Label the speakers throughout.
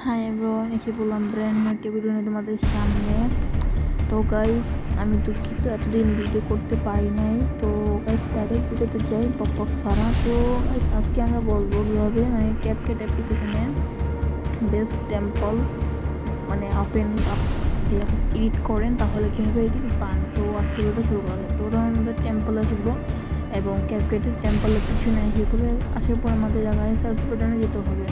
Speaker 1: Hi everyone, এসে বললাম brand new একটি ভিডিও নিয়ে তোমাদের সামনে। তো গাইস, আমি দুঃখিত এতদিন ভিডিও করতে পারি নাই। তো গাইস, ডাইরেক্ট ভিডিওতে যাই পপ ছাড়া। তো গাইস, আজকে আমরা বলবো কীভাবে ক্যাপকাট অ্যাপ্লিকেশনে বেস্ট টেম্পল ওপেন আপ দিয়ে এডিট করেন, তাহলে কীভাবে এডিট পান। তো আজকে ভিডিওটা শুরু করা যায়। তো ওরা আমাদের টেম্পলে আসবো এবং ক্যাপকাটের টেম্পলের পিছনে আসার পর আমাদের জায়গায় সার্চ বাটনে যেতে হবে।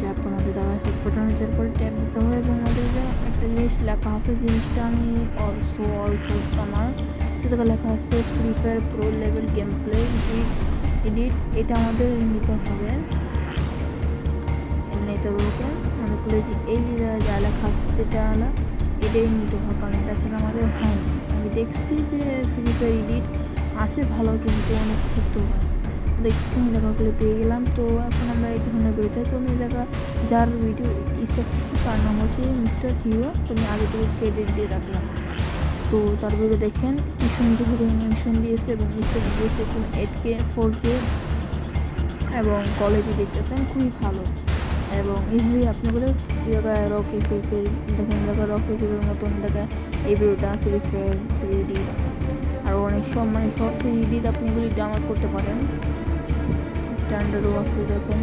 Speaker 1: তারপর আমাদের জায়গায় সার্চ বাটনে যাওয়ার পরে ট্যাপ দিতে হবে এবং আমাদের একটা জিনিস লেখা আছে, জিনিসটা আমি অলসো আমার সেটাকে লেখা আছে free fire pro level game play edit. এটা আমাদের নিতে হবে ওকে অনেকগুলো এই যা লেখা আছে সেটা এটাই নিতে হবে, কারণ তাছাড়া আমাদের হয় না। আমি দেখছি যে ফ্রি ফায়ার এডিট আছে ভালো, কিন্তু অনেক সুস্থ হয়। দেখছি আমি জায়গাগুলো পেয়ে গেলাম। তো এখন আমরা এই ধরনের বেরোতে, তো আমি জায়গা যার ভিডিও স্টার্ট করছি তার নাম হচ্ছে মিস্টার হিরো। তো আমি আগে থেকে ক্রেডিট দিয়ে রাখলাম। তো তার ভিডিও দেখেন কি সুন্দরভাবে অ্যানিমেশন দিয়েছে এবং স্টেপ দিয়েছে 8K 4K এবং কোয়ালিটি দেখতেছেন খুবই ভালো। এবং এইভাবেই আপনি বলে জায়গায় রকে ফের দেখেন, জায়গায় রকে ফের মতন জায়গায় এই ভিডিওটা ফ্রি ফায়ার ফ্রি এডিট আরও অনেক সব সব ফ্রি এডিট আপনি এগুলি ডাউনলোড করতে পারেন। স্ট্যান্ডার্ডও আছে, দেখেন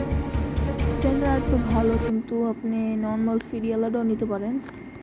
Speaker 1: স্ট্যান্ডার্ড একটু ভালো, কিন্তু আপনি নর্মাল ফ্রি আলাদাও নিতে পারেন।